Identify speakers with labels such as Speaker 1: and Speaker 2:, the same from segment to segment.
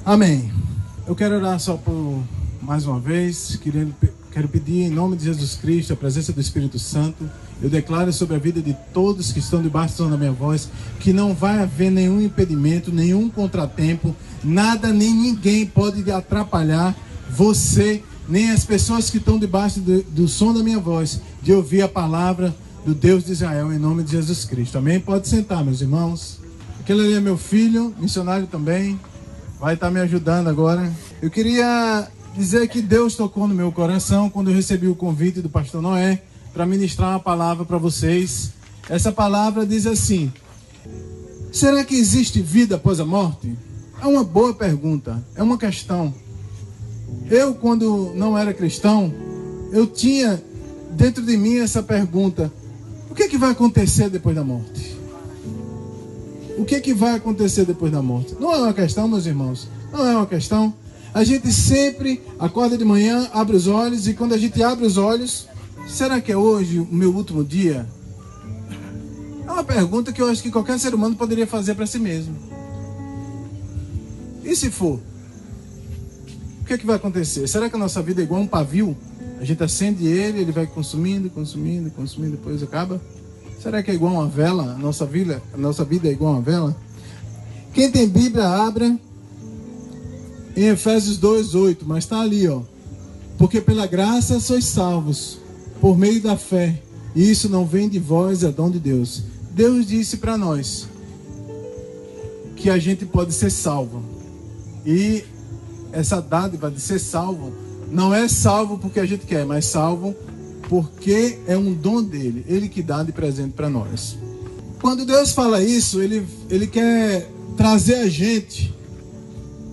Speaker 1: Amém. Eu quero orar só por mais uma vez. Quero pedir em nome de Jesus Cristo, a presença do Espírito Santo. Eu declaro sobre a vida de todos que estão debaixo do som da minha voz, que não vai haver nenhum impedimento, nenhum contratempo, nada nem ninguém pode atrapalhar você, nem as pessoas que estão debaixo do som da minha voz, de ouvir a palavra do Deus de Israel, em nome de Jesus Cristo. Amém? Pode sentar, meus irmãos. Aquele ali é meu filho, missionário também, vai estar me ajudando agora. Eu queria dizer que Deus tocou no meu coração quando eu recebi o convite do pastor Noé para ministrar uma palavra para vocês. Essa palavra diz assim: será que existe vida após a morte? É uma boa pergunta, é uma questão. Eu, quando não era cristão, eu tinha dentro de mim essa pergunta: o que é que vai acontecer depois da morte? O que é que vai acontecer depois da morte? Não é uma questão, meus irmãos, não é uma questão. A gente sempre acorda de manhã, abre os olhos, e quando a gente abre os olhos, será que é hoje o meu último dia? É uma pergunta que eu acho que qualquer ser humano poderia fazer para si mesmo. E se for? O que é que vai acontecer? Será que a nossa vida é igual a um pavio? A gente acende ele vai consumindo, depois acaba? Será que é igual a uma vela? A nossa vida é igual a uma vela? Quem tem Bíblia, abra em Efésios 2:8, mas está ali, ó. Porque pela graça sois salvos, por meio da fé, e isso não vem de vós, é dom de Deus. Deus disse para nós que a gente pode ser salvo. E essa dádiva de ser salvo não é salvo porque a gente quer, mas salvo porque é um dom dele, ele que dá de presente para nós. Quando Deus fala isso, ele quer trazer a gente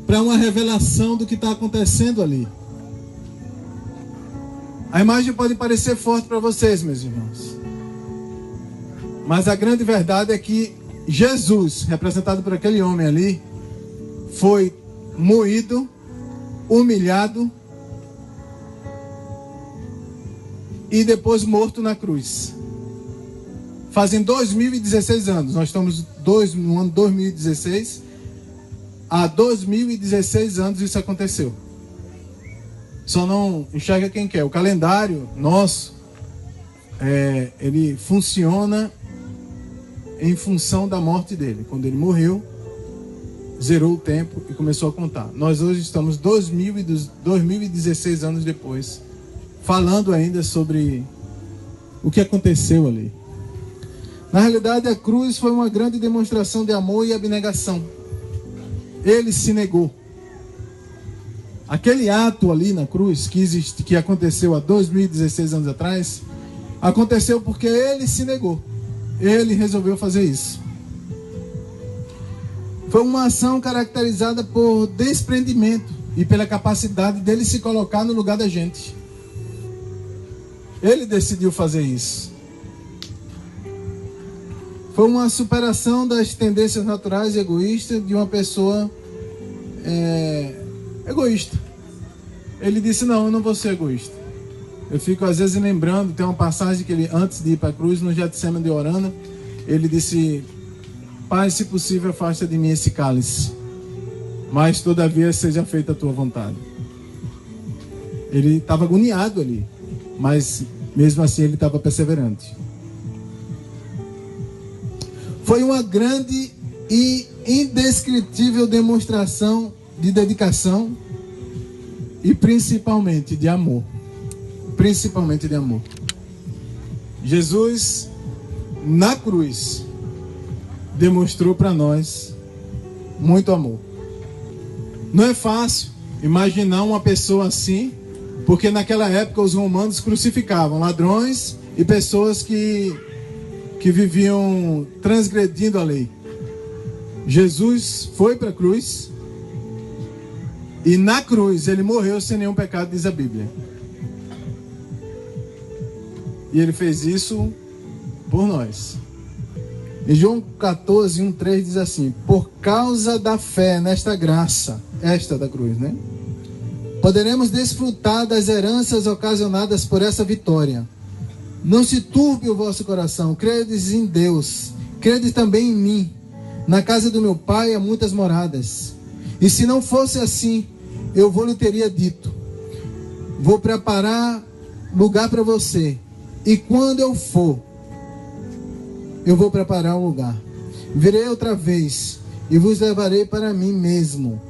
Speaker 1: para uma revelação do que está acontecendo ali. A imagem pode parecer forte para vocês, meus irmãos, mas a grande verdade é que Jesus, representado por aquele homem ali, foi moído, humilhado e depois morto na cruz. Fazem 2016 anos, nós estamos no ano 2016, há 2016 anos isso aconteceu. Só não enxerga quem quer. O calendário nosso, ele funciona em função da morte dele. Quando ele morreu, zerou o tempo e começou a contar. Nós hoje estamos 2016 anos depois, falando ainda sobre o que aconteceu ali. Na realidade, a cruz foi uma grande demonstração de amor e abnegação. Ele se negou. Aquele ato ali na cruz que aconteceu há 2016 anos atrás, aconteceu porque ele se negou. Ele resolveu fazer isso. Foi uma ação caracterizada por desprendimento e pela capacidade dele se colocar no lugar da gente. Ele decidiu fazer isso. Foi uma superação das tendências naturais e egoístas de uma pessoa egoísta. Ele disse: não, eu não vou ser egoísta. Eu fico às vezes lembrando, tem uma passagem que ele, antes de ir para a cruz, no Getsemane orando, ele disse: Pai, se possível, afasta de mim esse cálice, mas todavia seja feita a tua vontade. Ele estava agoniado ali, mas mesmo assim ele estava perseverante. Foi uma grande e indescritível demonstração de dedicação e principalmente de amor. Principalmente de amor. Jesus, na cruz, demonstrou para nós muito amor. Não é fácil imaginar uma pessoa assim, porque naquela época os romanos crucificavam ladrões e pessoas que viviam transgredindo a lei. Jesus foi para a cruz e na cruz ele morreu sem nenhum pecado, diz a Bíblia. E ele fez isso por nós. Em João 14, 1-3 diz assim: por causa da fé nesta graça, esta da cruz, né? Poderemos desfrutar das heranças ocasionadas por essa vitória. Não se turbe o vosso coração, credes em Deus, credes também em mim. Na casa do meu pai há muitas moradas. E se não fosse assim, eu lhe teria dito: vou preparar lugar para você. E quando eu for, eu vou preparar um lugar. Virei outra vez e vos levarei para mim mesmo,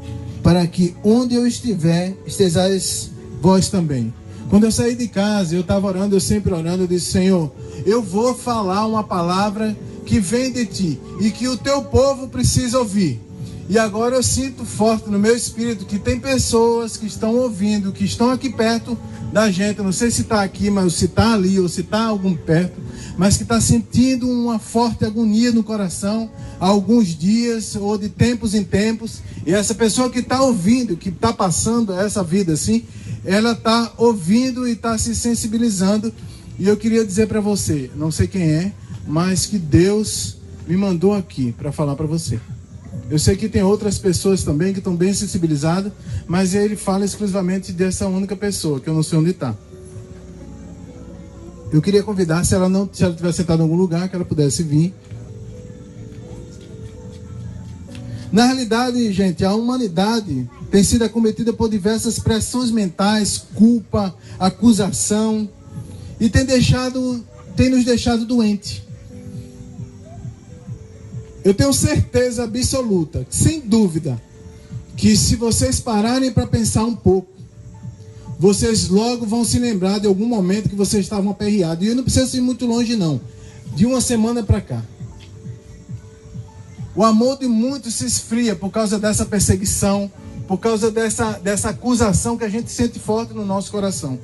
Speaker 1: para que onde eu estiver, estejais vós também. Quando eu saí de casa, eu estava orando, eu sempre orando, eu disse: Senhor, eu vou falar uma palavra que vem de Ti e que o Teu povo precisa ouvir. E agora eu sinto forte no meu espírito que tem pessoas que estão ouvindo, que estão aqui perto da gente. Eu não sei se está aqui, mas se está ali ou se está algum perto, mas que está sentindo uma forte agonia no coração há alguns dias ou de tempos em tempos. E essa pessoa que está ouvindo, que está passando essa vida assim, ela está ouvindo e está se sensibilizando. E eu queria dizer para você, não sei quem é, mas que Deus me mandou aqui para falar para você. Eu sei que tem outras pessoas também que estão bem sensibilizadas, mas ele fala exclusivamente dessa única pessoa, que eu não sei onde está. Eu queria convidar, se ela estiver sentada em algum lugar, que ela pudesse vir. Na realidade, gente, a humanidade tem sido acometida por diversas pressões mentais, culpa, acusação, e tem nos deixado doentes. Eu tenho certeza absoluta, sem dúvida, que se vocês pararem para pensar um pouco, vocês logo vão se lembrar de algum momento que vocês estavam aperreados. E eu não preciso ir muito longe não, de uma semana para cá. O amor de muitos se esfria por causa dessa perseguição, por causa dessa acusação que a gente sente forte no nosso coração.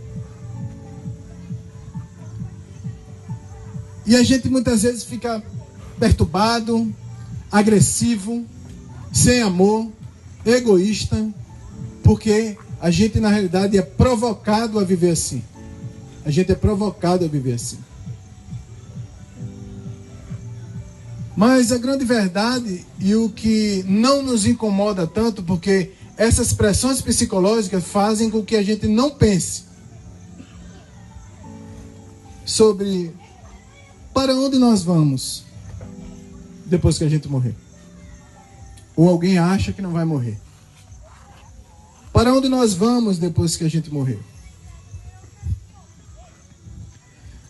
Speaker 1: E a gente muitas vezes fica perturbado, agressivo, sem amor, egoísta, porque a gente na realidade é provocado a viver assim. A gente é provocado a viver assim. Mas a grande verdade e o que não nos incomoda tanto, porque essas pressões psicológicas fazem com que a gente não pense sobre para onde nós vamos depois que a gente morrer. Ou alguém acha que não vai morrer. Para onde nós vamos depois que a gente morrer?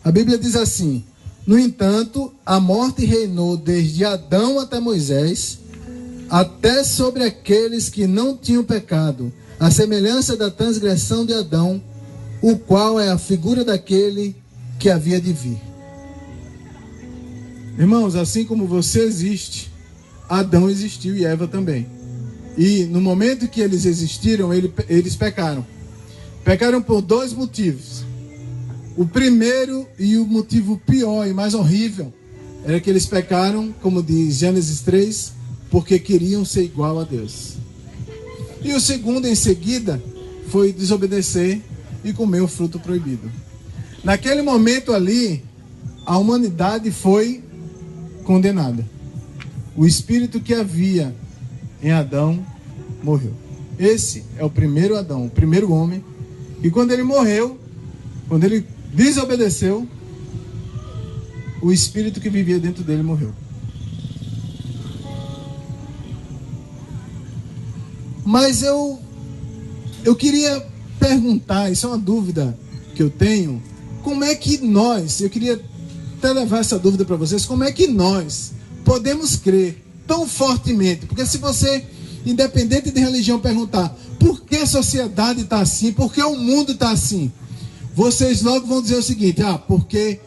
Speaker 1: A Bíblia diz assim: no entanto, a morte reinou desde Adão até Moisés, até sobre aqueles que não tinham pecado, à semelhança da transgressão de Adão, o qual é a figura daquele que havia de vir. Irmãos, assim como você existe, Adão existiu e Eva também. E no momento que eles existiram, eles pecaram. Pecaram por dois motivos. O primeiro e o motivo pior e mais horrível era que eles pecaram, como diz Gênesis 3, porque queriam ser igual a Deus. E o segundo, em seguida, foi desobedecer e comer o fruto proibido. Naquele momento ali, a humanidade foi condenada. O espírito que havia em Adão morreu. Esse é o primeiro Adão, o primeiro homem. E quando ele morreu, quando ele desobedeceu, o espírito que vivia dentro dele morreu. Mas eu queria perguntar, isso é uma dúvida que eu tenho, como é que eu queria até levar essa dúvida para vocês, como é que nós podemos crer tão fortemente? Porque se você, independente de religião, perguntar por que a sociedade está assim, por que o mundo está assim, vocês logo vão dizer o seguinte: porque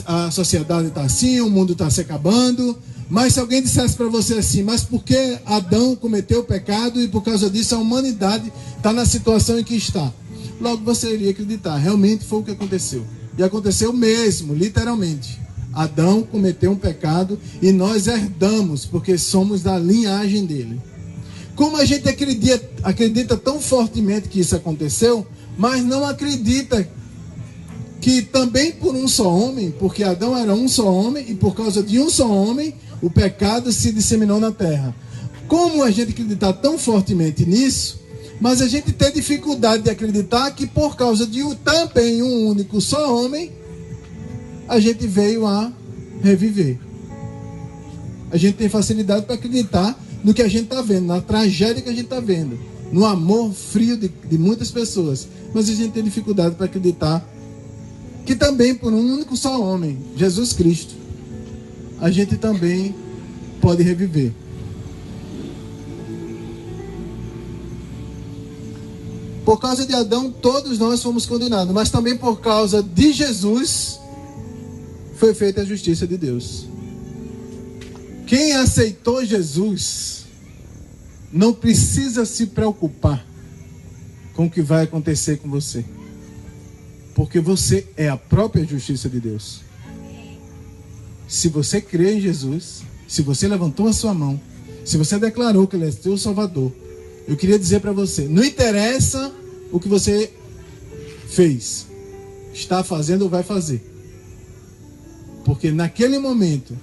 Speaker 1: a sociedade está assim, o mundo está se acabando. Mas se alguém dissesse para você assim: mas por que Adão cometeu o pecado e por causa disso a humanidade está na situação em que está? Logo você iria acreditar, realmente foi o que aconteceu. E aconteceu mesmo, literalmente. Adão cometeu um pecado e nós herdamos, porque somos da linhagem dele. Como a gente acredita tão fortemente que isso aconteceu, mas não acredita que também por um só homem, porque Adão era um só homem, e por causa de um só homem, o pecado se disseminou na terra. Como a gente acredita tão fortemente nisso, mas a gente tem dificuldade de acreditar que por causa de também um único só homem, a gente veio a reviver. A gente tem facilidade para acreditar no que a gente está vendo, na tragédia que a gente está vendo, no amor frio de muitas pessoas. Mas a gente tem dificuldade para acreditar que também por um único só homem, Jesus Cristo, a gente também pode reviver. Por causa de Adão, todos nós fomos condenados, mas também por causa de Jesus foi feita a justiça de Deus. Quem aceitou Jesus não precisa se preocupar com o que vai acontecer com você, porque você é a própria justiça de Deus. Se você crê em Jesus, se você levantou a sua mão, se você declarou que Ele é seu Salvador, eu queria dizer para você, não interessa o que você fez, está fazendo ou vai fazer. Porque naquele momento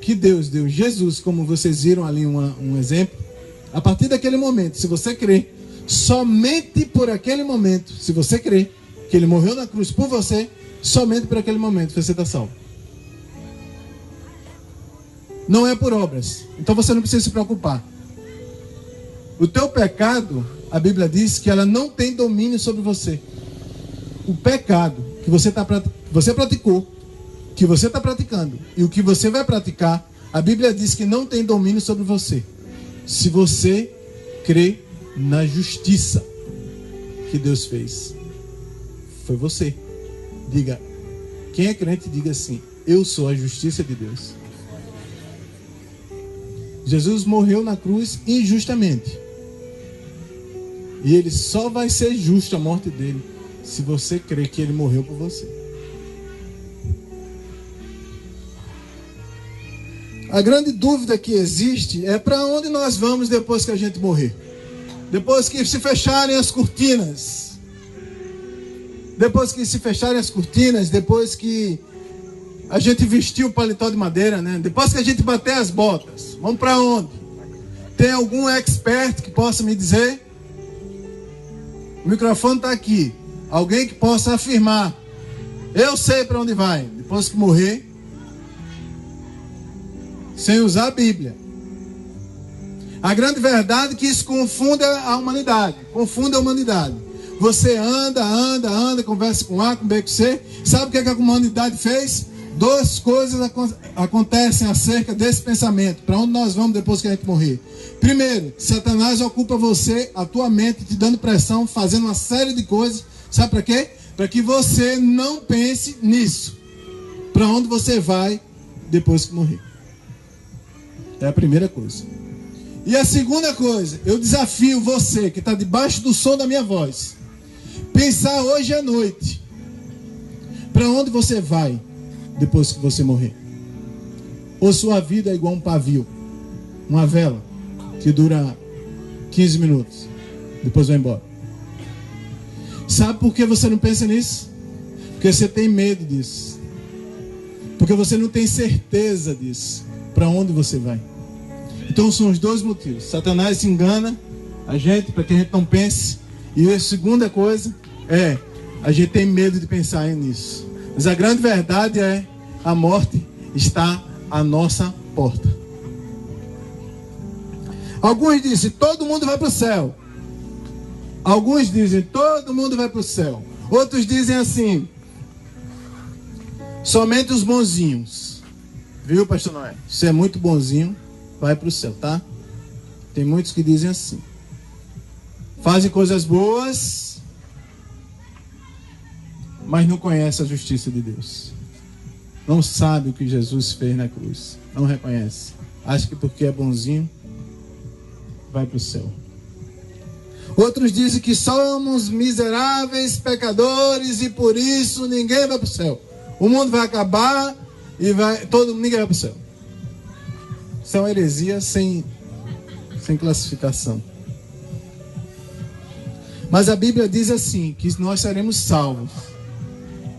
Speaker 1: que Deus deu Jesus, como vocês viram ali um exemplo, a partir daquele momento, se você crê, somente por aquele momento, se você crê que Ele morreu na cruz por você, somente por aquele momento você está salvo. Não é por obras, então você não precisa se preocupar. O teu pecado, a Bíblia diz que ela não tem domínio sobre você. O pecado que você praticou, que você está praticando e o que você vai praticar, a Bíblia diz que não tem domínio sobre você. Se você crê na justiça que Deus fez, foi você. Diga, quem é crente, diga assim: eu sou a justiça de Deus. Jesus morreu na cruz injustamente. E Ele só vai ser justo a morte dele se você crer que Ele morreu por você. A grande dúvida que existe é para onde nós vamos depois que a gente morrer. Depois que se fecharem as cortinas. Depois que se fecharem as cortinas, depois que a gente vestir o paletó de madeira, né? Depois que a gente bater as botas, vamos para onde? Tem algum expert que possa me dizer? O microfone está aqui. Alguém que possa afirmar: eu sei para onde vai, depois que morrer, sem usar a Bíblia. A grande verdade é que isso confunde a humanidade. Confunde a humanidade. Você anda, conversa com A, com B, com C. Sabe o que a humanidade fez? Duas coisas acontecem acerca desse pensamento. Para onde nós vamos depois que a gente morrer? Primeiro, Satanás ocupa você, a tua mente, te dando pressão, fazendo uma série de coisas. Sabe para quê? Para que você não pense nisso. Para onde você vai depois que morrer. É a primeira coisa. E a segunda coisa, eu desafio você que está debaixo do som da minha voz, pensar hoje à noite, para onde você vai depois que você morrer. Ou sua vida é igual um pavio, uma vela, que dura 15 minutos, depois vai embora. Sabe por que você não pensa nisso? Porque você tem medo disso. Porque você não tem certeza disso. Para onde você vai? Então são os dois motivos. Satanás engana a gente para que a gente não pense. E a segunda coisa é, a gente tem medo de pensar nisso. Mas a grande verdade é, a morte está à nossa porta. Alguns dizem, todo mundo vai para o céu. Alguns dizem, todo mundo vai para o céu. Outros dizem assim, somente os bonzinhos. Viu, pastor Noé? Você é muito bonzinho, vai para o céu, tá? Tem muitos que dizem assim. Fazem coisas boas, mas não conhecem a justiça de Deus. Não sabe o que Jesus fez na cruz. Não reconhece. Acha que porque é bonzinho, vai para o céu. Outros dizem que somos miseráveis pecadores e por isso ninguém vai para o céu. O mundo vai acabar e ninguém vai para o céu. Isso é uma heresia sem classificação. Mas a Bíblia diz assim, que nós seremos salvos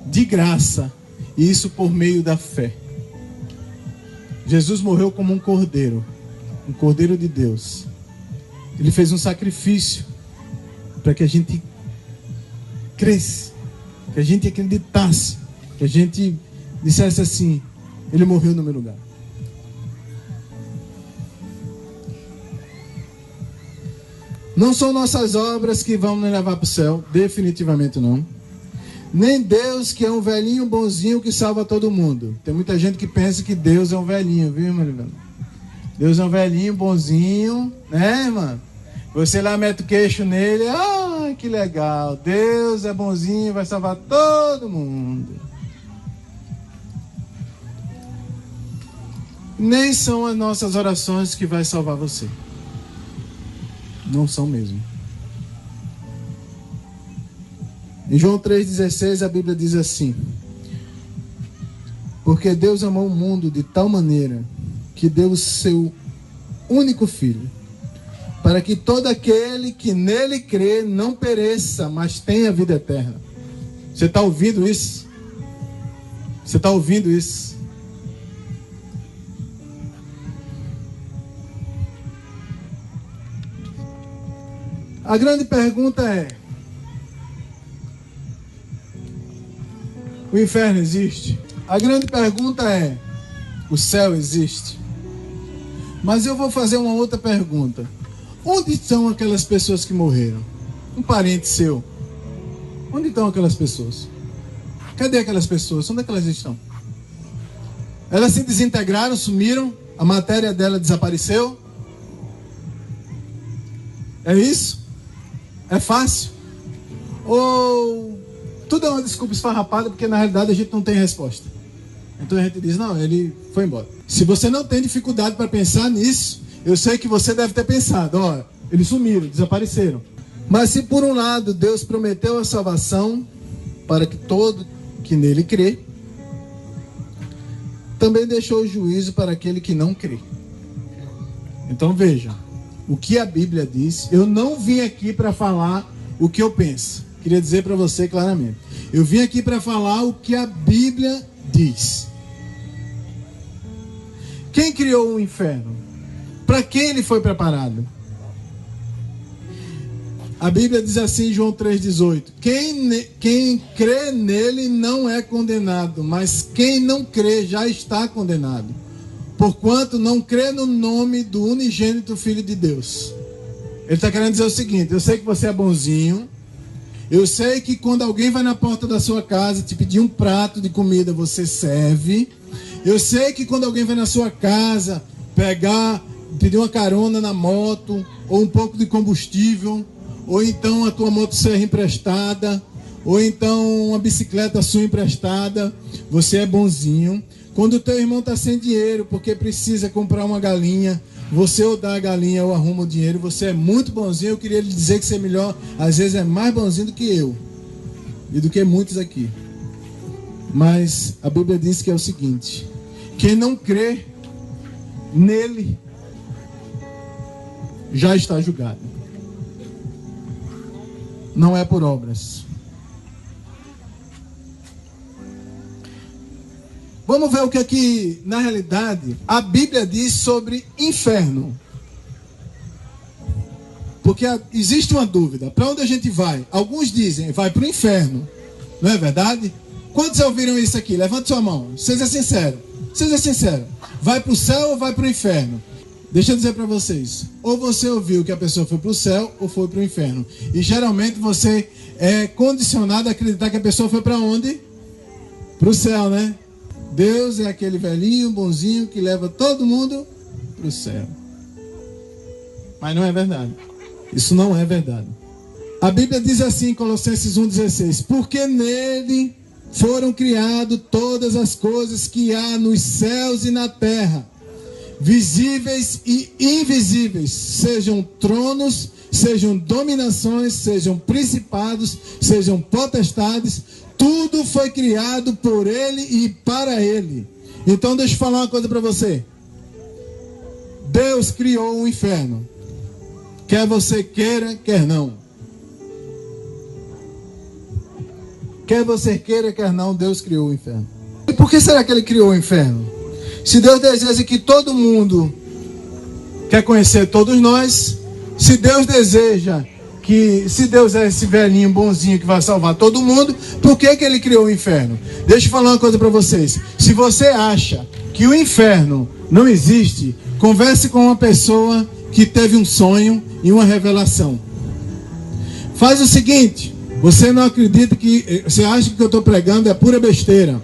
Speaker 1: de graça, e isso por meio da fé. Jesus morreu como um cordeiro de Deus. Ele fez um sacrifício para que a gente cresça, que a gente acreditasse, que a gente dissesse assim, Ele morreu no meu lugar. Não são nossas obras que vão nos levar para o céu, definitivamente não. Nem Deus, que é um velhinho bonzinho que salva todo mundo. Tem muita gente que pensa que Deus é um velhinho, viu, irmão? Deus é um velhinho bonzinho, né, irmão? Você lá mete o queixo nele, que legal. Deus é bonzinho, vai salvar todo mundo. Nem são as nossas orações que vai salvar você. Não são mesmo. Em João 3,16 a Bíblia diz assim: porque Deus amou o mundo de tal maneira que deu o seu único Filho, para que todo aquele que nele crê não pereça, mas tenha vida eterna. Você está ouvindo isso? Você está ouvindo isso? A grande pergunta é: o inferno existe? A grande pergunta é: o céu existe? Mas eu vou fazer uma outra pergunta. Onde estão aquelas pessoas que morreram? Um parente seu. Onde estão aquelas pessoas? Cadê aquelas pessoas? Onde é que elas estão? Elas se desintegraram, sumiram? A matéria dela desapareceu? É isso? É fácil? Ou tudo é uma desculpa esfarrapada, porque na realidade a gente não tem resposta? Então a gente diz: não, ele foi embora. Se você não tem dificuldade para pensar nisso, eu sei que você deve ter pensado: ó, eles sumiram, desapareceram. Mas se por um lado Deus prometeu a salvação para que todo que nele crê, também deixou o juízo para aquele que não crê. Então veja, o que a Bíblia diz. Eu não vim aqui para falar o que eu penso. Queria dizer para você claramente. Eu vim aqui para falar o que a Bíblia diz. Quem criou o inferno? Para quem ele foi preparado? A Bíblia diz assim em João 3,18: quem crê nele não é condenado, mas quem não crê já está condenado, porquanto não crê no nome do unigênito Filho de Deus. Ele está querendo dizer o seguinte: eu sei que você é bonzinho, eu sei que quando alguém vai na porta da sua casa te pedir um prato de comida, você serve. Eu sei que quando alguém vai na sua casa pedir uma carona na moto, ou um pouco de combustível, ou então a tua motosserra emprestada, ou então uma bicicleta sua emprestada, você é bonzinho. Quando o teu irmão está sem dinheiro porque precisa comprar uma galinha, você ou dá a galinha ou arruma o dinheiro, você é muito bonzinho. Eu queria lhe dizer que você é melhor, às vezes é mais bonzinho do que eu e do que muitos aqui. Mas a Bíblia diz que é o seguinte: quem não crê nele já está julgado. Não é por obras. Vamos ver o que aqui, na realidade, a Bíblia diz sobre inferno. Porque existe uma dúvida. Para onde a gente vai? Alguns dizem, vai para o inferno. Não é verdade? Quantos já ouviram isso aqui? Levante sua mão. Seja sincero. Seja sincero. Vai para o céu ou vai para o inferno? Deixa eu dizer para vocês. Ou você ouviu que a pessoa foi para o céu ou foi para o inferno. E geralmente você é condicionado a acreditar que a pessoa foi para onde? Para o céu, né? Deus é aquele velhinho bonzinho que leva todo mundo para o céu. Mas não é verdade. Isso não é verdade. A Bíblia diz assim em Colossenses 1,16: porque nele foram criadas todas as coisas que há nos céus e na terra, visíveis e invisíveis, sejam tronos, sejam dominações, sejam principados, sejam potestades. Tudo foi criado por ele e para ele. Então deixa eu falar uma coisa para você. Deus criou o inferno. Quer você queira, quer não. Quer você queira, quer não, Deus criou o inferno. E por que será que ele criou o inferno? Se Deus deseja que todo mundo quer conhecer todos nós, se Deus deseja que, se Deus é esse velhinho bonzinho que vai salvar todo mundo, por que ele criou o inferno? Deixa eu falar uma coisa para vocês. Se você acha que o inferno não existe, converse com uma pessoa que teve um sonho e uma revelação. Faz o seguinte, você não acredita que... Você acha que o que eu estou pregando é pura besteira.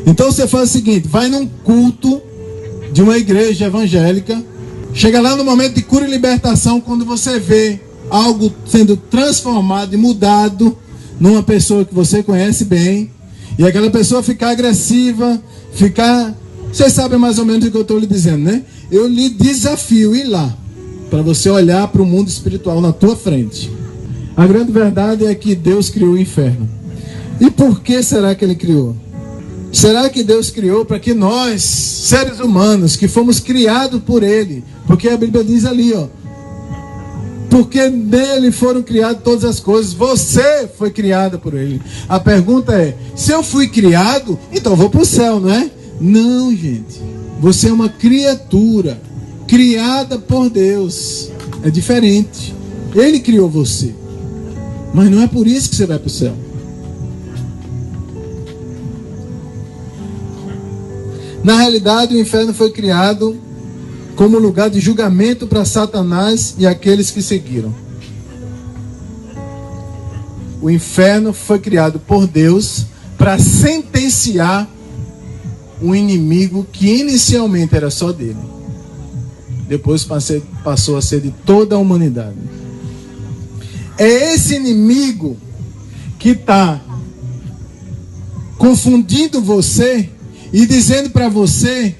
Speaker 1: Então você faz o seguinte, vai num culto de uma igreja evangélica, chega lá no momento de cura e libertação, quando você vê algo sendo transformado e mudado numa pessoa que você conhece bem, e aquela pessoa ficar agressiva, Vocês sabem mais ou menos o que eu estou lhe dizendo, né? Eu lhe desafio a ir lá, para você olhar para o mundo espiritual na tua frente. A grande verdade é que Deus criou o inferno. E por que será que Ele criou? Será que Deus criou para que nós, seres humanos, que fomos criados por Ele, porque a Bíblia diz ali, ó, porque nele foram criadas todas as coisas, você foi criada por Ele. A pergunta é, se eu fui criado, então eu vou para o céu, não é? Não, gente, você é uma criatura criada por Deus, é diferente. Ele criou você, mas não é por isso que você vai para o céu. Na realidade, o inferno foi criado como lugar de julgamento para Satanás e aqueles que seguiram. O inferno foi criado por Deus para sentenciar um inimigo que inicialmente era só dele. Depois passou a ser de toda a humanidade. É esse inimigo que está confundindo você e dizendo para você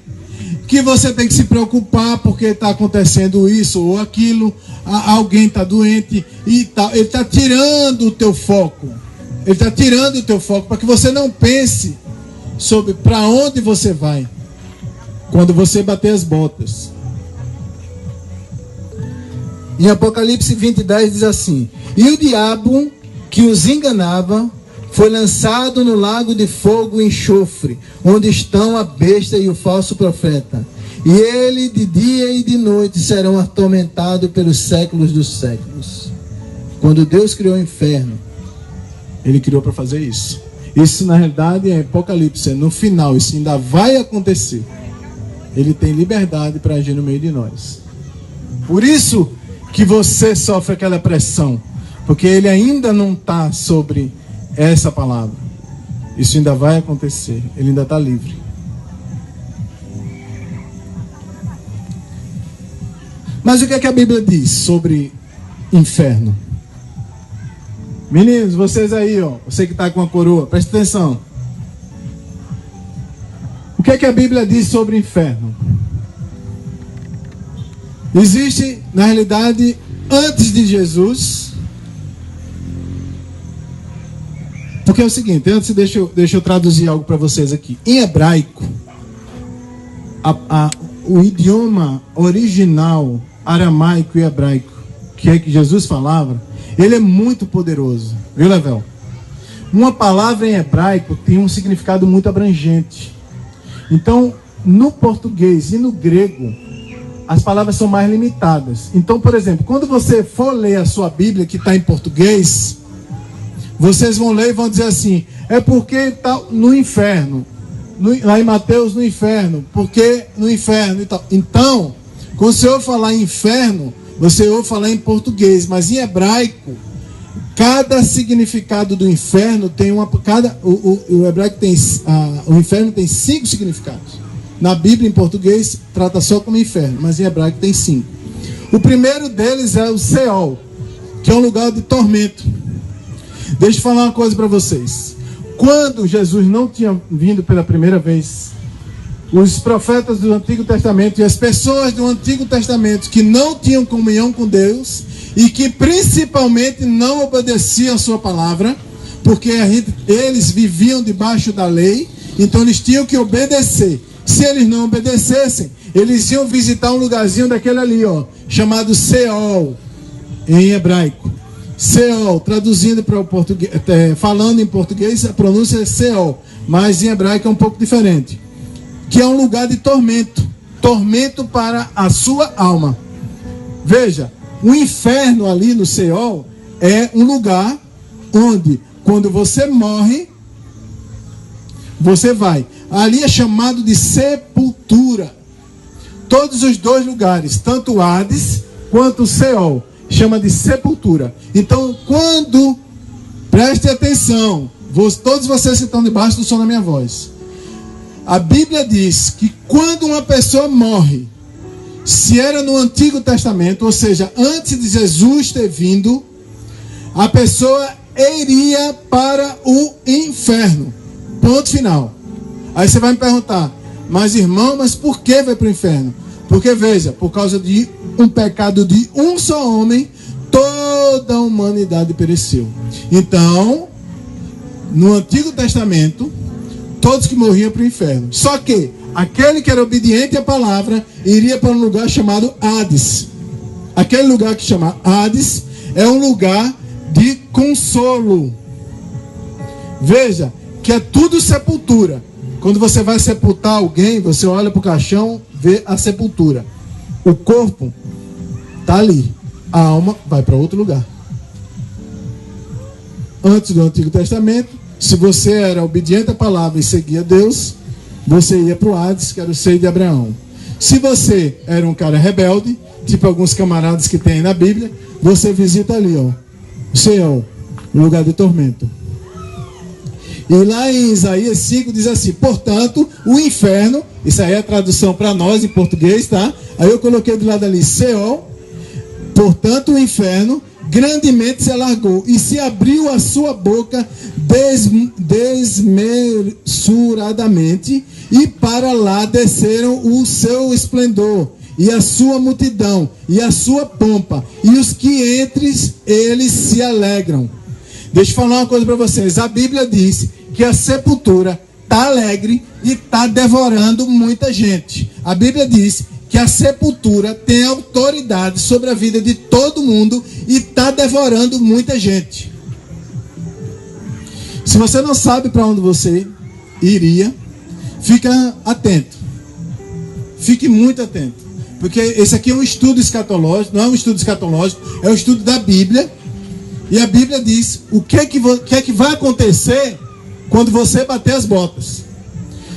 Speaker 1: que você tem que se preocupar porque está acontecendo isso ou aquilo, alguém está doente e tal. Ele está tirando o teu foco. Ele está tirando o teu foco para que você não pense sobre para onde você vai quando você bater as botas. Em Apocalipse 20:10 diz assim: e o diabo que os enganava foi lançado no lago de fogo e enxofre, onde estão a besta e o falso profeta. E ele de dia e de noite serão atormentados pelos séculos dos séculos. Quando Deus criou o inferno, Ele criou para fazer isso. Isso na realidade é Apocalipse, no final, isso ainda vai acontecer. Ele tem liberdade para agir no meio de nós. Por isso que você sofre aquela pressão, porque ele ainda não está sobre essa palavra. Isso ainda vai acontecer. Ele ainda está livre. Mas o que é que a Bíblia diz sobre inferno? Meninos, vocês aí, ó, você que está com a coroa, presta atenção. O que é que a Bíblia diz sobre inferno? Existe, na realidade, antes de Jesus. Porque é o seguinte, antes deixa eu traduzir algo para vocês aqui. Em hebraico, o idioma original, aramaico e hebraico, que é que Jesus falava, ele é muito poderoso. Viu, Level? Uma palavra em hebraico tem um significado muito abrangente. Então, no português e no grego, as palavras são mais limitadas. Então, por exemplo, quando você for ler a sua Bíblia, que está em português, vocês vão ler e vão dizer assim, é porque está no inferno. Lá em Mateus, no inferno. Porque no inferno e tal. Então, quando você ouve falar em inferno, você ouve falar em português. Mas em hebraico, cada significado do inferno tem uma... O hebraico tem... o inferno tem 5 significados. Na Bíblia, em português, trata só como inferno. Mas em hebraico tem 5. O primeiro deles é o Seol, que é um lugar de tormento. Deixa eu falar uma coisa para vocês. Quando Jesus não tinha vindo pela primeira vez, os profetas do Antigo Testamento e as pessoas do Antigo Testamento que não tinham comunhão com Deus e que principalmente não obedeciam a sua palavra, porque eles viviam debaixo da lei, então eles tinham que obedecer. Se eles não obedecessem, eles iam visitar um lugarzinho daquele ali, ó, chamado Seol, em hebraico. Seol, traduzindo para o português, falando em português, a pronúncia é Seol, mas em hebraico é um pouco diferente. Que é um lugar de tormento, tormento para a sua alma. Veja, o inferno ali no Seol é um lugar onde, quando você morre, você vai. Ali é chamado de sepultura. todos os dois lugares, tanto o Hades quanto o Seol, chama de sepultura. Então, quando, preste atenção, todos vocês que estão debaixo do som da minha voz, a Bíblia diz que quando uma pessoa morre, se era no Antigo Testamento, ou seja, antes de Jesus ter vindo, a pessoa iria para o inferno. Ponto final. Aí você vai me perguntar, mas irmão, mas por que vai para o inferno? Porque veja, por causa de um pecado de um só homem, toda a humanidade pereceu. Então, no Antigo Testamento, todos que morriam para o inferno. Só que aquele que era obediente à palavra iria para um lugar chamado Hades. Aquele lugar que chama Hades é um lugar de consolo. Veja que é tudo sepultura. Quando você vai sepultar alguém, você olha para o caixão, vê a sepultura. O corpo está ali. A alma vai para outro lugar. Antes do Antigo Testamento, se você era obediente à palavra e seguia Deus, você ia para o Hades, que era o seio de Abraão. Se você era um cara rebelde, tipo alguns camaradas que tem na Bíblia, você visita ali, ó, o Seol, o lugar de tormento. E lá em Isaías 5 diz assim: portanto, o inferno, isso aí é a tradução para nós em português, tá? Aí eu coloquei do lado ali, Seol, portanto o inferno grandemente se alargou e se abriu a sua boca desmesuradamente, e para lá desceram o seu esplendor, e a sua multidão, e a sua pompa, e os que entre eles se alegram. Deixa eu falar uma coisa para vocês. A Bíblia diz que a sepultura está alegre e está devorando muita gente. A Bíblia diz que a sepultura tem autoridade sobre a vida de todo mundo e está devorando muita gente. Se você não sabe para onde você iria, fica atento. Fique muito atento. Porque esse aqui é um estudo escatológico, não é um estudo escatológico, é um estudo da Bíblia. E a Bíblia diz o que é que vai acontecer quando você bater as botas.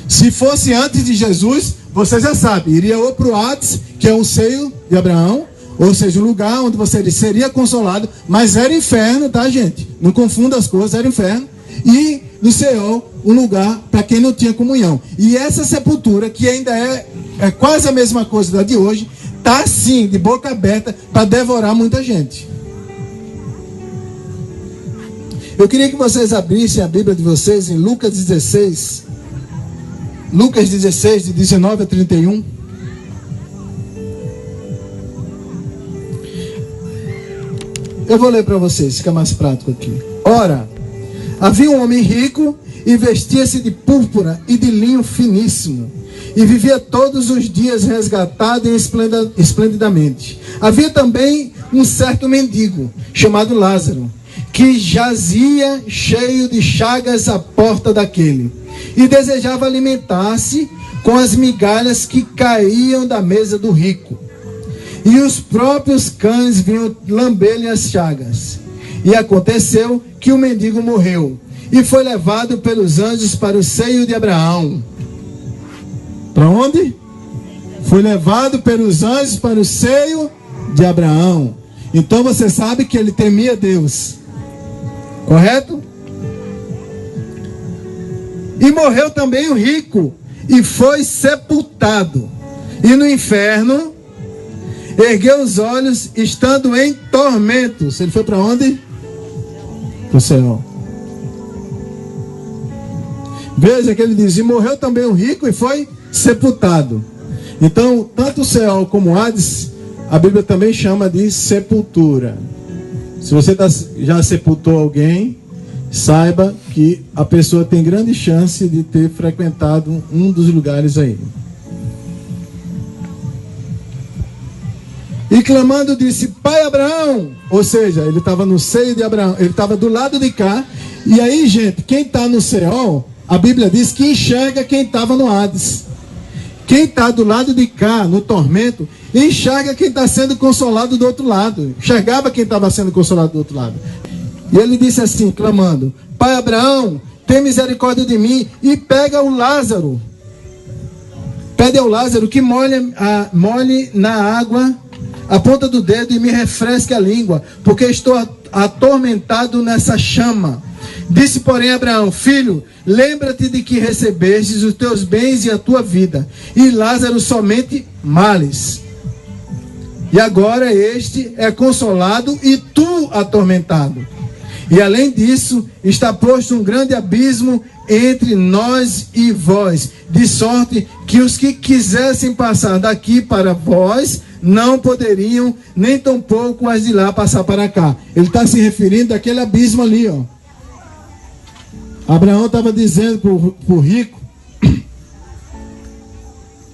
Speaker 1: Se fosse antes de Jesus, você já sabe, iria ou para o Hades, que é o seio de Abraão, ou seja, o lugar onde você seria consolado, mas era inferno, tá, gente? Não confunda as coisas, era inferno. E no Seol, um lugar para quem não tinha comunhão. E essa sepultura, que ainda é quase a mesma coisa da de hoje, tá assim, de boca aberta, para devorar muita gente. Eu queria que vocês abrissem a Bíblia de vocês em Lucas 16. Lucas 16, de 19 a 31. Eu vou ler para vocês, fica mais prático aqui. Ora, havia um homem rico e vestia-se de púrpura e de linho finíssimo, e vivia todos os dias resgatado e esplendidamente. Havia também um certo mendigo, chamado Lázaro, que jazia cheio de chagas à porta daquele, e desejava alimentar-se com as migalhas que caíam da mesa do rico. E os próprios cães vinham lamber-lhe as chagas. E aconteceu que o mendigo morreu, e foi levado pelos anjos para o seio de Abraão. Para onde? Foi levado pelos anjos para o seio de Abraão. Então você sabe que ele temia Deus. Correto? E morreu também o rico, e foi sepultado. E no inferno, ergueu os olhos, estando em tormentos. Ele foi para onde? Para o céu. Veja que ele diz: e morreu também o rico, e foi sepultado. Então, tanto o céu como o Hades, a Bíblia também chama de sepultura. Se você já sepultou alguém, saiba que a pessoa tem grande chance de ter frequentado um dos lugares aí. E clamando disse: Pai Abraão. Ou seja, ele estava no seio de Abraão, ele estava do lado de cá. E aí, gente, quem está no Seol, a Bíblia diz que enxerga quem estava no Hades. Quem está do lado de cá, no tormento, enxerga quem está sendo consolado do outro lado. Enxergava quem estava sendo consolado do outro lado. E ele disse assim, clamando: Pai Abraão, tem misericórdia de mim e pega o Lázaro
Speaker 2: Pede ao Lázaro que molhe na água a ponta do dedo e me refresque a língua, porque estou atormentado nessa chama. Disse, porém, Abraão: filho, lembra-te de que recebestes os teus bens e a tua vida, e Lázaro somente males. E agora este é consolado e tu atormentado. E além disso, está posto um grande abismo entre nós e vós, de sorte que os que quisessem passar daqui para vós não poderiam, nem tampouco as de lá passar para cá. Ele está se referindo àquele abismo ali, ó. Abraão estava dizendo para o rico,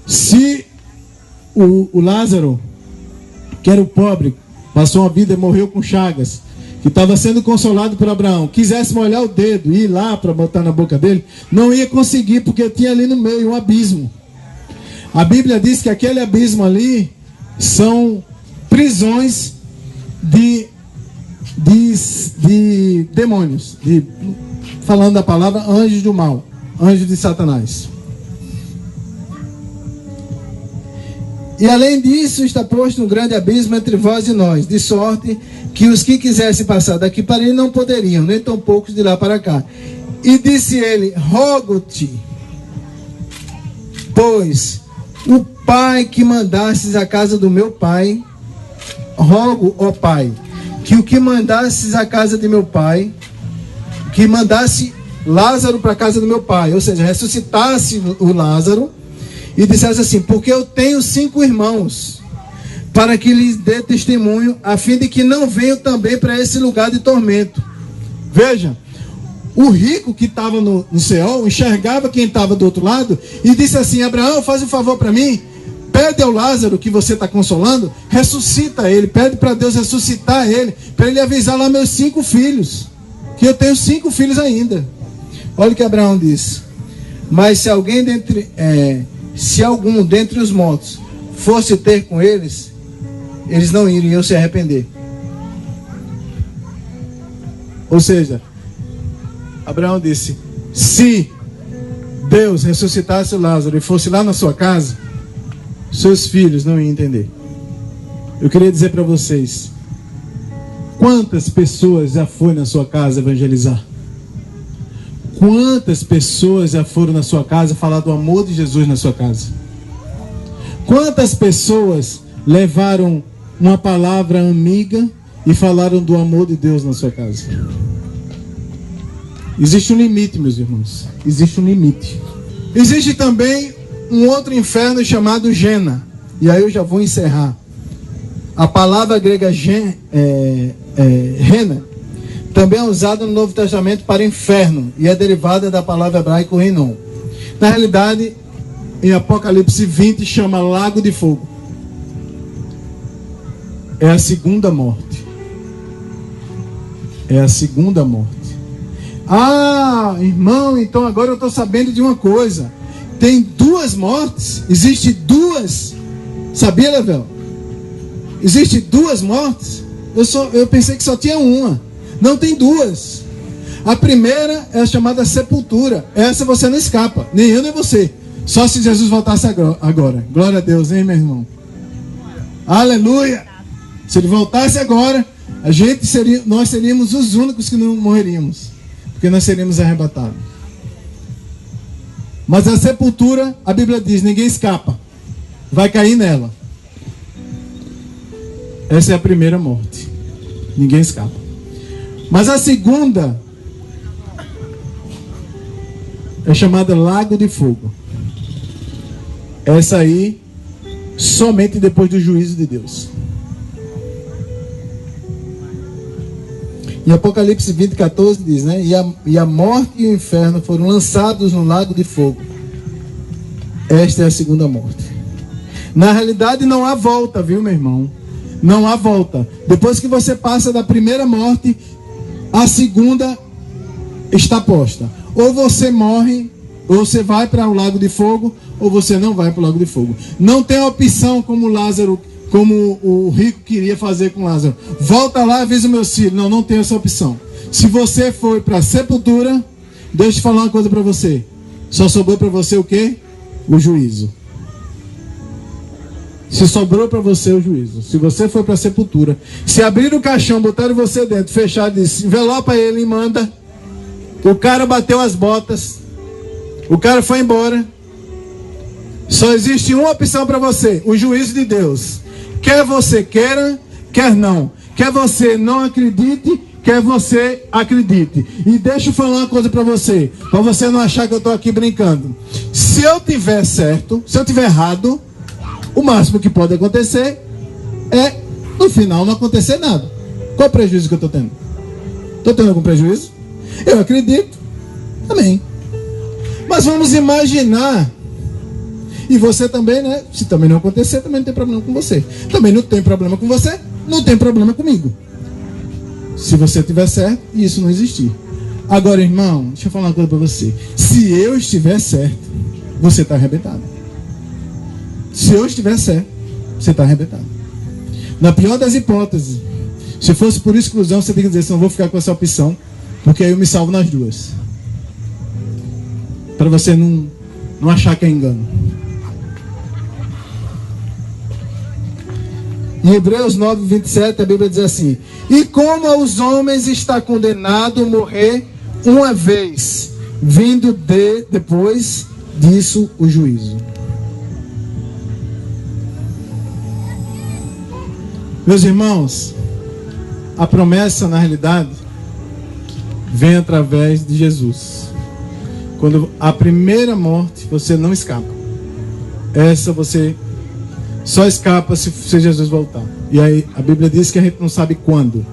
Speaker 2: se o Lázaro, que era o pobre, passou uma vida e morreu com chagas, que estava sendo consolado por Abraão, quisesse molhar o dedo e ir lá para botar na boca dele, não ia conseguir, porque tinha ali no meio um abismo. A Bíblia diz que aquele abismo ali são prisões de demônios, falando da palavra, anjos do mal, anjos de Satanás. E além disso, está posto um grande abismo entre vós e nós, de sorte que os que quisessem passar daqui para ele não poderiam, nem tão poucos de lá para cá. E disse ele: rogo-te, pois o Pai que mandasses à casa do meu pai, rogo, ó Pai, que o que mandasses à casa de meu pai, que mandasse Lázaro para a casa do meu pai, ou seja, ressuscitasse o Lázaro, e dissesse assim: porque eu tenho 5 irmãos, para que lhes dê testemunho, a fim de que não venham também para esse lugar de tormento. Veja, o rico que estava no Seol enxergava quem estava do outro lado e disse assim: Abraão, faz um favor para mim, pede ao Lázaro que você está consolando, ressuscita ele, pede para Deus ressuscitar ele, para ele avisar lá meus 5 filhos, que eu tenho 5 filhos ainda. Olha o que Abraão disse: mas se alguém se algum dentre os mortos fosse ter com eles, eles não iriam se arrepender. Ou seja, Abraão disse: se Deus ressuscitasse o Lázaro e fosse lá na sua casa, seus filhos não iam entender. Eu queria dizer para vocês, quantas pessoas já foram na sua casa evangelizar? Quantas pessoas já foram na sua casa falar do amor de Jesus na sua casa? Quantas pessoas levaram uma palavra amiga e falaram do amor de Deus na sua casa? Existe um limite, meus irmãos. Existe um limite. Existe também um outro inferno chamado Gena. E aí eu já vou encerrar. A palavra grega Gena também é usada no Novo Testamento para inferno e é derivada da palavra hebraica Rinom. Na realidade, em Apocalipse 20 chama Lago de Fogo. É a segunda morte. É a segunda morte. Ah, irmão, então agora eu estou sabendo de uma coisa. Tem 2 mortes? Existe 2? Sabia, Level? Existe 2 mortes? Eu pensei que só tinha uma. Não, tem 2. A primeira é a chamada sepultura. Essa você não escapa, nem eu nem você. Só se Jesus voltasse agora. Glória a Deus, hein, meu irmão? Aleluia! Se ele voltasse agora, nós seríamos os únicos que não morreríamos, porque nós seríamos arrebatados. Mas a sepultura, a Bíblia diz, ninguém escapa, vai cair nela. Essa é a primeira morte, ninguém escapa. Mas a segunda é chamada Lago de Fogo. Essa aí, somente depois do juízo de Deus. Em Apocalipse 20, 14 diz, né? E a morte e o inferno foram lançados no lago de fogo. Esta é a segunda morte. Na realidade não há volta, viu, meu irmão? Não há volta. Depois que você passa da primeira morte, a segunda está posta. Ou você morre, ou você vai para o lago de fogo, ou você não vai para o lago de fogo. Não tem opção como Lázaro, como o rico queria fazer com Lázaro. Volta lá e avisa o meu filho. Não, não tem essa opção. Se você for para a sepultura, deixa eu te falar uma coisa para você. Só sobrou para você o quê? O juízo.
Speaker 1: se sobrou para você o juízo, se você foi para a sepultura, se abriram o caixão, botaram você dentro, fecharam e disse, envelopa ele e manda. O cara bateu as botas, o cara foi embora. Só existe uma opção para você, o juízo de Deus. Quer você queira, quer não. Quer você não acredite, quer você acredite. E deixa eu falar uma coisa para você não achar que eu estou aqui brincando. Se eu tiver certo, se eu tiver errado, o máximo que pode acontecer é, no final, não acontecer nada. Qual o prejuízo que eu estou tendo? Estou tendo algum prejuízo? Eu acredito. Amém. Mas vamos imaginar, e você também, né? Se também não acontecer, também não tem problema com você. Também não tem problema com você, não tem problema comigo. Se você tiver certo e isso não existir. Agora, irmão, deixa eu falar uma coisa para você. Se eu estiver certo, você está arrebentado. Se eu estiver certo, você está arrebentado. Na pior das hipóteses, se fosse por exclusão, você tem que dizer, se não vou ficar com essa opção, porque aí eu me salvo nas duas. Para você não achar que é engano. Em Hebreus 9, 27, a Bíblia diz assim: e como aos homens está condenado morrer uma vez, vindo depois disso o juízo. Meus irmãos, a promessa, na realidade, vem através de Jesus. Quando a primeira morte, você não escapa. Essa você só escapa se Jesus voltar. E aí a Bíblia diz que a gente não sabe quando.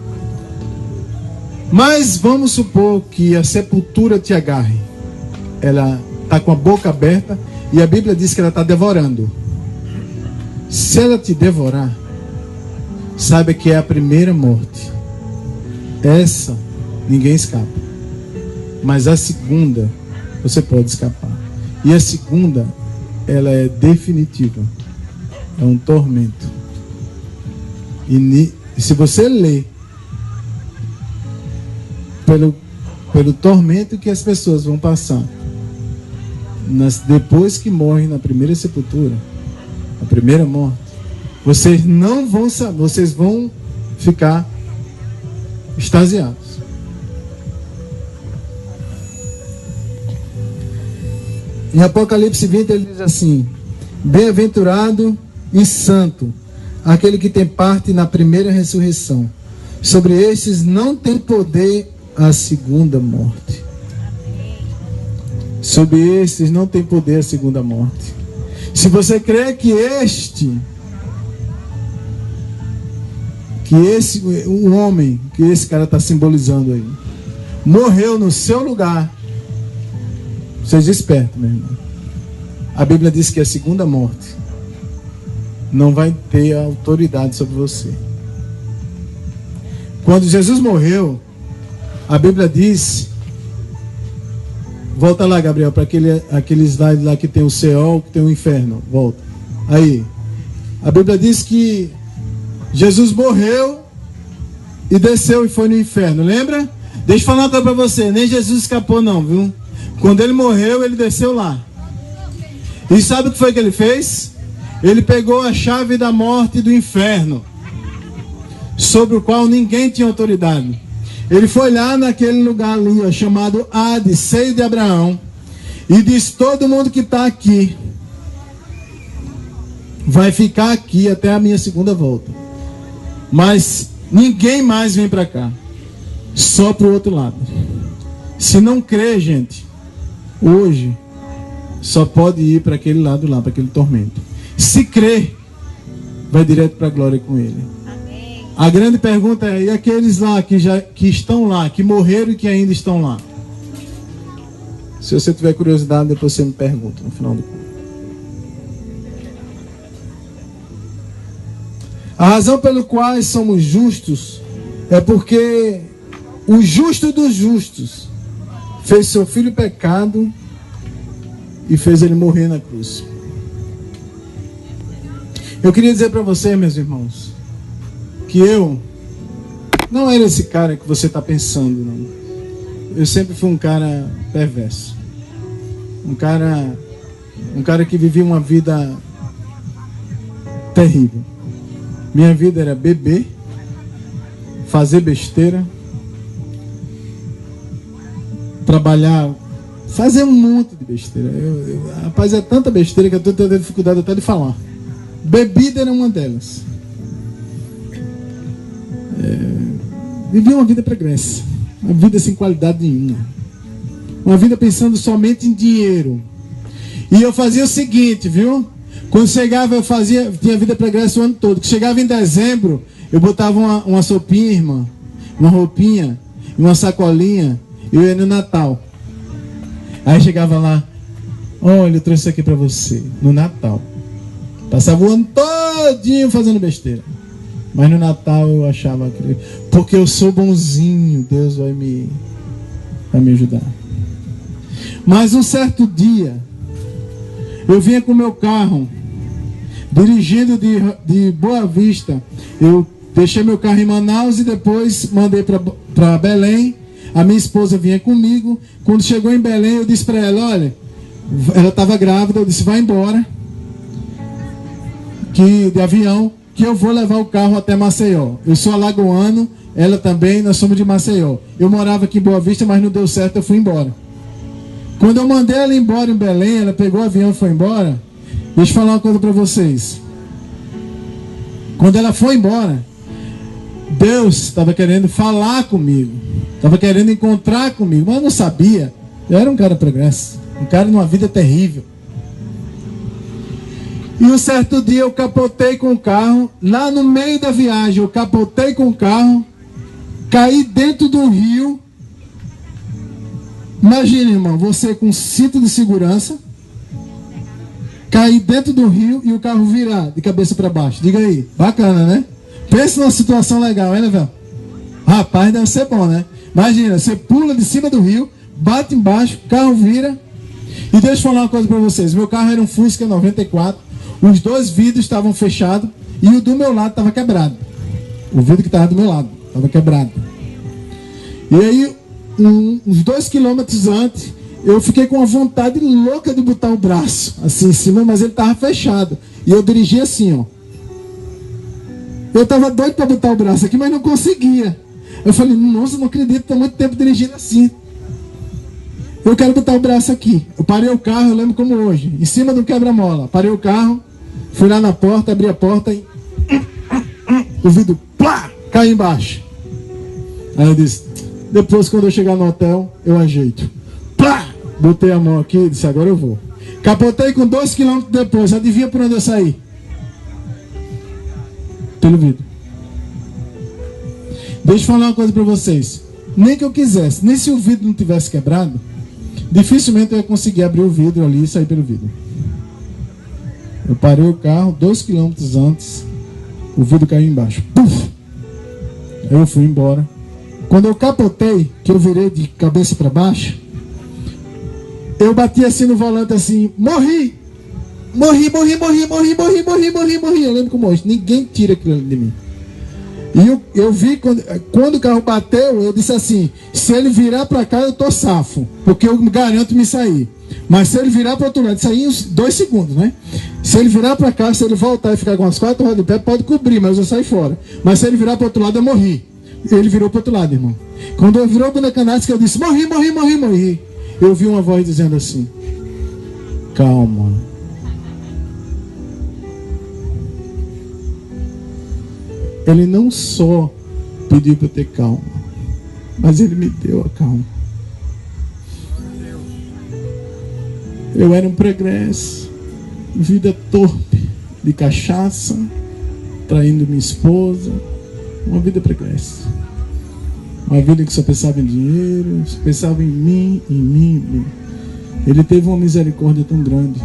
Speaker 1: Mas vamos supor que a sepultura te agarre. Ela está com a boca aberta e a Bíblia diz que ela está devorando. Se ela te devorar, saiba que é a primeira morte. Essa ninguém escapa. Mas a segunda você pode escapar. E a segunda, ela é definitiva. É um tormento. E se você ler pelo tormento que as pessoas vão passar depois que morrem na primeira sepultura, a primeira morte, vocês não vão saber, vocês vão ficar extasiados. Em Apocalipse 20 ele diz assim: bem-aventurado e santo aquele que tem parte na primeira ressurreição. Sobre estes não tem poder a segunda morte. Sobre estes não tem poder a segunda morte. Se você crê que o homem que esse cara está simbolizando aí, morreu no seu lugar, seja esperto, meu irmão. A Bíblia diz que a segunda morte não vai ter autoridade sobre você. Quando Jesus morreu, a Bíblia diz, volta lá, Gabriel, para aquele slide lá que tem o céu, que tem o inferno, volta. Aí, a Bíblia diz que Jesus morreu e desceu e foi no inferno, lembra? Deixa eu falar uma coisa para você, nem Jesus escapou não, viu? Quando ele morreu, ele desceu lá. E sabe o que foi que ele fez? Ele pegou a chave da morte e do inferno, sobre o qual ninguém tinha autoridade. Ele foi lá naquele lugar ali, ó, chamado Hades, seio de Abraão, e disse: todo mundo que está aqui vai ficar aqui até a minha segunda volta. Mas ninguém mais vem para cá, só para o outro lado. Se não crê, gente, hoje só pode ir para aquele lado lá, para aquele tormento. Se crê, vai direto para a glória com ele. Amém. A grande pergunta é: e aqueles lá que estão lá, que morreram e que ainda estão lá? Se você tiver curiosidade, depois você me pergunta no final do culto. A razão pelo qual somos justos é porque o justo dos justos fez seu filho pecado e fez ele morrer na cruz. Eu queria dizer para você, meus irmãos, que eu não era esse cara que você está pensando, não. Eu sempre fui um cara perverso. Um cara que vivia uma vida terrível. Minha vida era beber, fazer besteira, trabalhar, fazer um monte de besteira. Rapaz, é tanta besteira que eu estou tendo dificuldade até de falar. Bebida era uma delas. Vivi uma vida pregressa, uma vida sem qualidade nenhuma, uma vida pensando somente em dinheiro. E eu fazia o seguinte, viu? Quando chegava, tinha vida pregressa o ano todo. Que chegava em dezembro, eu botava uma sopinha, irmã, uma roupinha, uma sacolinha, e eu ia no Natal. Aí chegava lá, olha, eu trouxe isso aqui pra você, no Natal. Passava o ano todinho fazendo besteira. Mas no Natal eu achava que, porque eu sou bonzinho, Deus vai me ajudar. Mas um certo dia, eu vinha com o meu carro, dirigindo de Boa Vista. Eu deixei meu carro em Manaus e depois mandei para Belém. A minha esposa vinha comigo. Quando chegou em Belém, eu disse para ela, olha, ela estava grávida, eu disse, vai embora, de avião, que eu vou levar o carro até Maceió. Eu sou alagoano, ela também, nós somos de Maceió. Eu morava aqui em Boa Vista, mas não deu certo, eu fui embora. Quando eu mandei ela embora em Belém, ela pegou o avião e foi embora. Deixa eu falar uma coisa para vocês. Quando ela foi embora, Deus estava querendo falar comigo, estava querendo encontrar comigo, mas eu não sabia. Eu era um cara pregresso, um cara numa vida terrível. E um certo dia eu capotei com o carro, lá no meio da viagem, eu capotei com o carro, caí dentro do rio. Imagina, irmão, você com cinto de segurança, cair dentro do rio e o carro virar de cabeça para baixo. Diga aí, bacana, né? Pensa numa situação legal, hein, velho? Rapaz, deve ser bom, né? Imagina, você pula de cima do rio, bate embaixo, o carro vira. E deixa eu falar uma coisa para vocês. Meu carro era um Fusca 94, os dois vidros estavam fechados e o do meu lado estava quebrado. O vidro que estava do meu lado estava quebrado. E aí, uns 2 quilômetros antes, eu fiquei com uma vontade louca de botar o braço assim em cima, mas ele estava fechado. E eu dirigi assim, ó. Eu estava doido para botar o braço aqui, mas não conseguia. Eu falei, nossa, não acredito, estou muito tempo dirigindo assim. Eu quero botar o braço aqui. Eu parei o carro, eu lembro como hoje, em cima do quebra-mola. Parei o carro, fui lá na porta, abri a porta e o vidro, plá, caiu embaixo. Aí eu disse, depois quando eu chegar no hotel, eu ajeito. Plá, botei a mão aqui e disse, agora eu vou. Capotei com 2 quilômetros depois, adivinha por onde eu saí? Pelo vidro. Deixa eu falar uma coisa para vocês. Nem que eu quisesse, nem se o vidro não tivesse quebrado, dificilmente eu ia conseguir abrir o vidro ali e sair pelo vidro. Eu parei o carro 2 quilômetros antes, o vidro caiu embaixo. Puf! Aí eu fui embora. Quando eu capotei, que eu virei de cabeça para baixo, eu bati assim no volante assim, morri! Morri. Eu lembro como hoje, ninguém tira aquilo de mim. E eu vi, quando o carro bateu, eu disse assim, se ele virar para cá, eu tô safo, porque eu garanto me sair. Mas se ele virar para outro lado, sair uns 2 segundos, né? Se ele virar para cá, se ele voltar e ficar com as 4 rodas de pé, pode cobrir, mas eu saio fora. Mas se ele virar para outro lado, eu morri. Ele virou para outro lado, irmão. Quando eu virou para o canastra, eu disse, morri. Eu vi uma voz dizendo assim, calma. Ele não só pediu para eu ter calma, mas ele me deu a calma. Eu era um pregresso, vida torpe, de cachaça, traindo minha esposa, uma vida pregressa. Uma vida que só pensava em dinheiro, só pensava em mim. Ele teve uma misericórdia tão grande.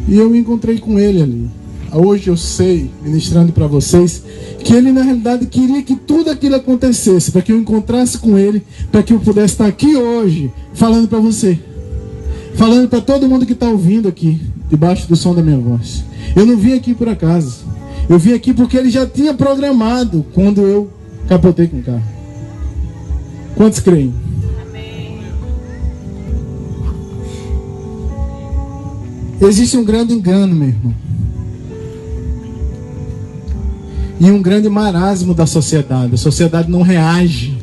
Speaker 1: E eu me encontrei com ele ali. Hoje eu sei, ministrando para vocês, que ele na realidade queria que tudo aquilo acontecesse, para que eu encontrasse com ele, para que eu pudesse estar aqui hoje, falando para você, falando para todo mundo que está ouvindo aqui, debaixo do som da minha voz. Eu não vim aqui por acaso, eu vim aqui porque ele já tinha programado quando eu capotei com o carro. Quantos creem? Amém. Existe um grande engano, meu irmão. e um grande marasmo da sociedade. A sociedade não reage.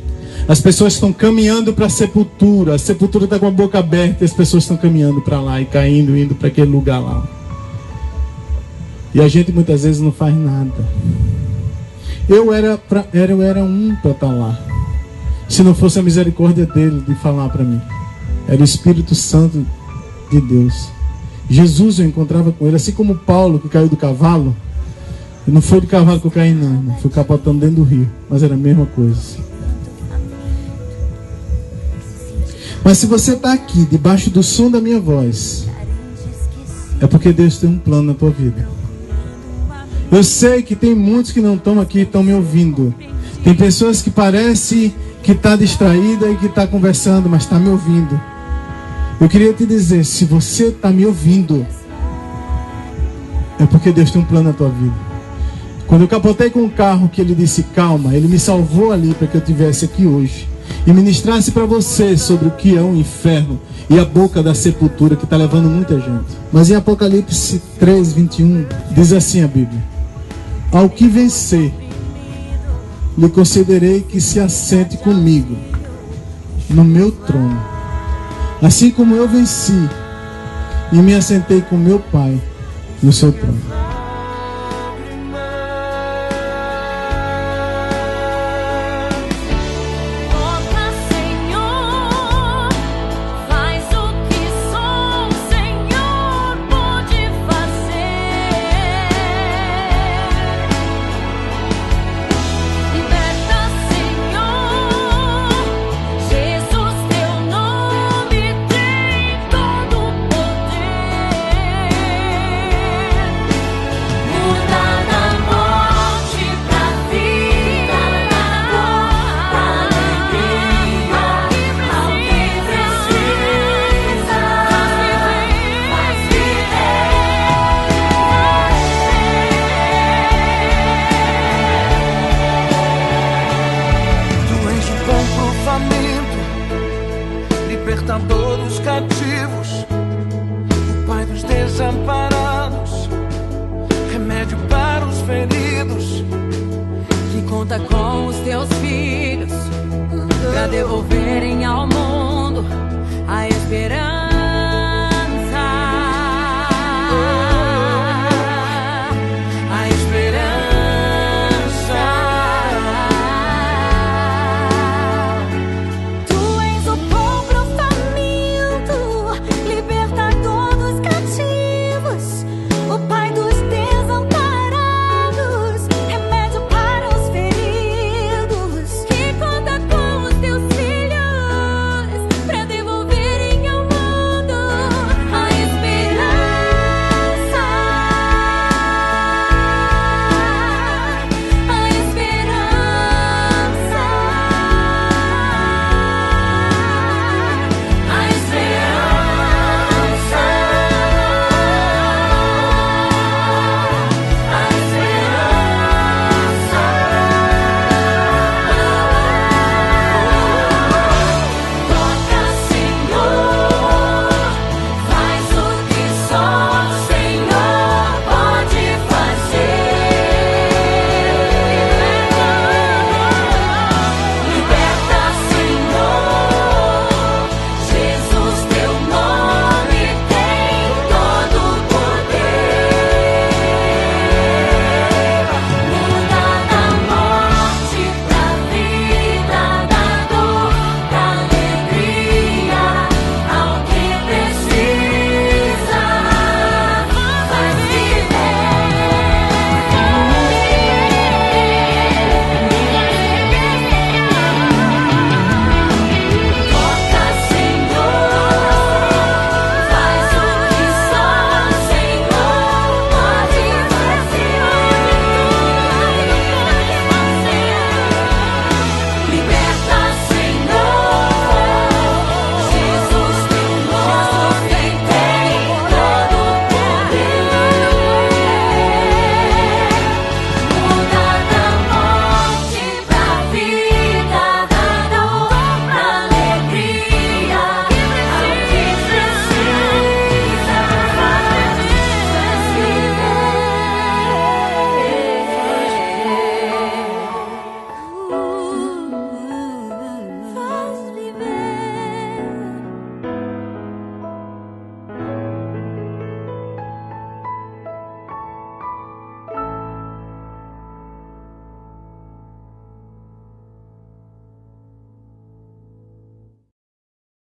Speaker 1: As pessoas estão caminhando para a sepultura está com a boca aberta e as pessoas estão caminhando para lá e caindo, indo para aquele lugar lá. E a gente muitas vezes não faz nada. Eu era um para estar lá. Se não fosse a misericórdia dele de falar para mim. Era o Espírito Santo de Deus. Jesus, eu encontrava com ele, assim como Paulo que caiu do cavalo. Não foi do cavalo que eu caí, não. Fui capotando dentro do rio. Mas era a mesma coisa. Mas se você está aqui, debaixo do som da minha voz, é porque Deus tem um plano na tua vida. Eu sei que tem muitos que não estão aqui e estão me ouvindo. Tem pessoas que parece que está distraída e que está conversando, mas está me ouvindo. Eu queria te dizer, se você está me ouvindo, é porque Deus tem um plano na tua vida. Quando eu capotei com o carro, que ele disse calma, ele me salvou ali para que eu estivesse aqui hoje e ministrasse para você sobre o que é o inferno e a boca da sepultura que está levando muita gente. Mas em Apocalipse 3:21 diz assim a Bíblia: ao que vencer, lhe concederei que se assente comigo no meu trono, assim como eu venci e me assentei com meu Pai no seu trono.
Speaker 3: Libertador dos cativos, o Pai dos desamparados, remédio para os feridos,
Speaker 4: que conta com os teus filhos, pra devolverem ao mundo a esperança.